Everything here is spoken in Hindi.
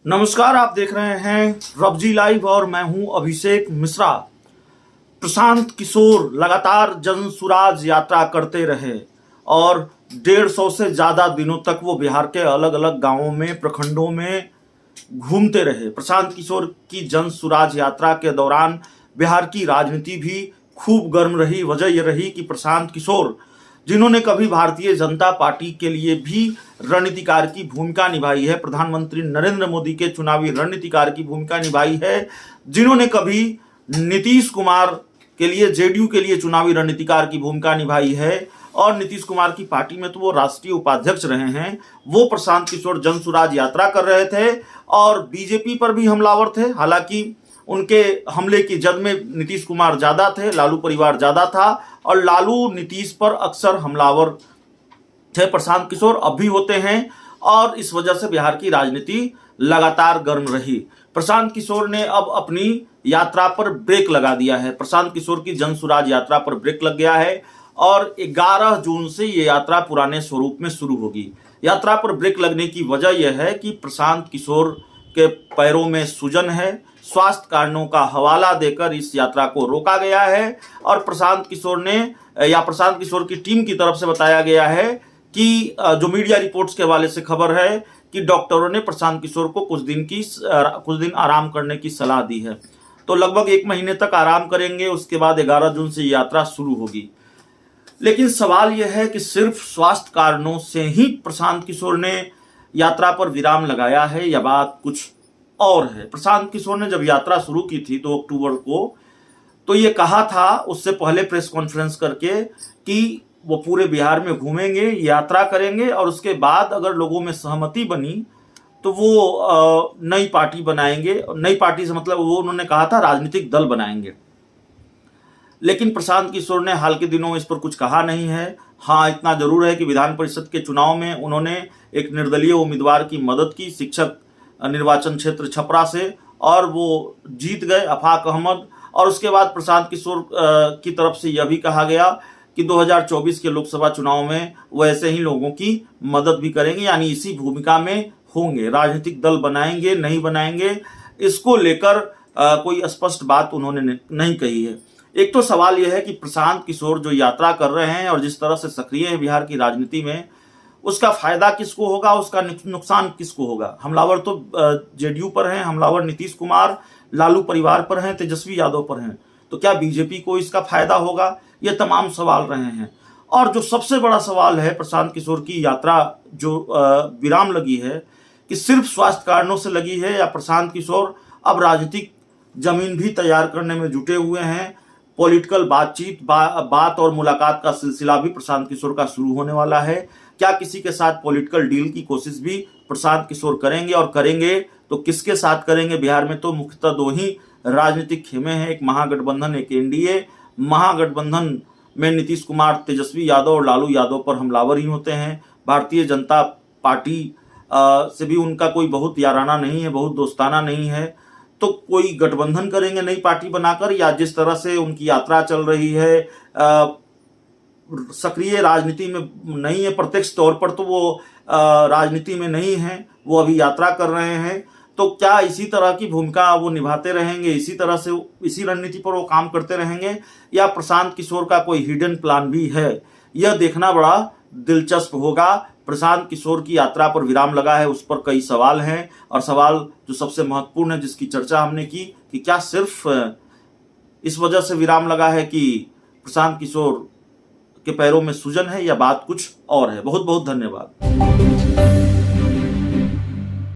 नमस्कार, आप देख रहे हैं रबजी लाइव और मैं हूं अभिषेक मिश्रा। प्रशांत किशोर लगातार जनसुराज यात्रा करते रहे और 150 से ज़्यादा दिनों तक वो बिहार के अलग अलग गांवों में, प्रखंडों में घूमते रहे। प्रशांत किशोर की जनसुराज यात्रा के दौरान बिहार की राजनीति भी खूब गर्म रही। वजह यह रही कि प्रशांत किशोर, जिन्होंने कभी भारतीय जनता पार्टी के लिए भी रणनीतिकार की भूमिका निभाई है, प्रधानमंत्री नरेंद्र मोदी के चुनावी रणनीतिकार की भूमिका निभाई है, जिन्होंने कभी नीतीश कुमार के लिए, जेडीयू के लिए चुनावी रणनीतिकार की भूमिका निभाई है और नीतीश कुमार की पार्टी में तो वो राष्ट्रीय उपाध्यक्ष रहे हैं, वो प्रशांत किशोर जनसुराज यात्रा कर रहे थे और बीजेपी पर भी हमलावर थे। हालांकि उनके हमले की जद में नीतीश कुमार ज़्यादा थे, लालू परिवार ज़्यादा था और लालू नीतीश पर अक्सर हमलावर थे। प्रशांत किशोर अब भी होते हैं और इस वजह से बिहार की राजनीति लगातार गर्म रही। प्रशांत किशोर ने अब अपनी यात्रा पर ब्रेक लगा दिया है। प्रशांत किशोर की जनसुराज यात्रा पर ब्रेक लग गया है और 11 जून से ये यात्रा पुराने स्वरूप में शुरू होगी। यात्रा पर ब्रेक लगने की वजह यह है कि प्रशांत किशोर के पैरों में सूजन है। स्वास्थ्य कारणों का हवाला देकर इस यात्रा को रोका गया है और प्रशांत किशोर की टीम की तरफ से बताया गया है कि जो मीडिया रिपोर्ट्स के हवाले से खबर है कि डॉक्टरों ने प्रशांत किशोर को कुछ दिन आराम करने की सलाह दी है। तो लगभग 1 महीने तक आराम करेंगे, उसके बाद 11 जून से यात्रा शुरू होगी। लेकिन सवाल यह है कि सिर्फ स्वास्थ्य कारणों से ही प्रशांत किशोर ने यात्रा पर विराम लगाया है या बात कुछ और है। प्रशांत किशोर ने जब यात्रा शुरू की थी 2 अक्टूबर को, तो ये कहा था उससे पहले प्रेस कॉन्फ्रेंस करके कि वो पूरे बिहार में घूमेंगे, यात्रा करेंगे और उसके बाद अगर लोगों में सहमति बनी तो वो नई पार्टी बनाएंगे। नई पार्टी से मतलब वो उन्होंने कहा था राजनीतिक दल बनाएंगे। लेकिन प्रशांत किशोर ने हाल के दिनों में इस पर कुछ कहा नहीं है। हाँ, इतना जरूर है कि विधान परिषद के चुनाव में उन्होंने एक निर्दलीय उम्मीदवार की मदद की, शिक्षक निर्वाचन क्षेत्र छपरा से, और वो जीत गए, अफाक अहमद। और उसके बाद प्रशांत किशोर की तरफ से यह भी कहा गया कि 2024 के लोकसभा चुनाव में वो ऐसे ही लोगों की मदद भी करेंगे, यानी इसी भूमिका में होंगे। राजनीतिक दल बनाएंगे नहीं बनाएंगे, इसको लेकर कोई स्पष्ट बात उन्होंने नहीं कही है। एक तो सवाल यह है कि प्रशांत किशोर जो यात्रा कर रहे हैं और जिस तरह से सक्रिय है बिहार की राजनीति में, उसका फायदा किसको होगा, उसका नुकसान किसको होगा। हमलावर तो जेडीयू पर हैं, हमलावर नीतीश कुमार, लालू परिवार पर हैं, तेजस्वी यादव पर हैं। तो क्या बीजेपी को इसका फायदा होगा? ये तमाम सवाल रहे हैं। और जो सबसे बड़ा सवाल है, प्रशांत किशोर की यात्रा जो विराम लगी है, कि सिर्फ स्वास्थ्य कारणों से लगी है या प्रशांत किशोर अब राजनीतिक जमीन भी तैयार करने में जुटे हुए हैं। पॉलिटिकल बात और मुलाकात का सिलसिला भी प्रशांत किशोर का शुरू होने वाला है। क्या किसी के साथ पॉलिटिकल डील की कोशिश भी प्रशांत किशोर करेंगे, और करेंगे तो किसके साथ करेंगे? बिहार में तो मुख्यतः 2 ही राजनीतिक खेमे हैं, एक महागठबंधन, एक एनडीए। महागठबंधन में नीतीश कुमार, तेजस्वी यादव और लालू यादव पर हमलावर ही होते हैं। भारतीय जनता पार्टी से भी उनका कोई बहुत याराना नहीं है, बहुत दोस्ताना नहीं है। तो कोई गठबंधन करेंगे नई पार्टी बनाकर, या जिस तरह से उनकी यात्रा चल रही है, सक्रिय राजनीति में नहीं है, प्रत्यक्ष तौर पर तो वो राजनीति में नहीं है, वो अभी यात्रा कर रहे हैं। तो क्या इसी तरह की भूमिका वो निभाते रहेंगे, इसी तरह से इसी रणनीति पर वो काम करते रहेंगे, या प्रशांत किशोर का कोई हिडन प्लान भी है? यह देखना बड़ा दिलचस्प होगा। प्रशांत किशोर की यात्रा पर विराम लगा है, उस पर कई सवाल हैं, और सवाल जो सबसे महत्वपूर्ण है, जिसकी चर्चा हमने की, कि क्या सिर्फ इस वजह से विराम लगा है कि प्रशांत किशोर के पैरों में सूजन है, या बात कुछ और है। बहुत बहुत धन्यवाद।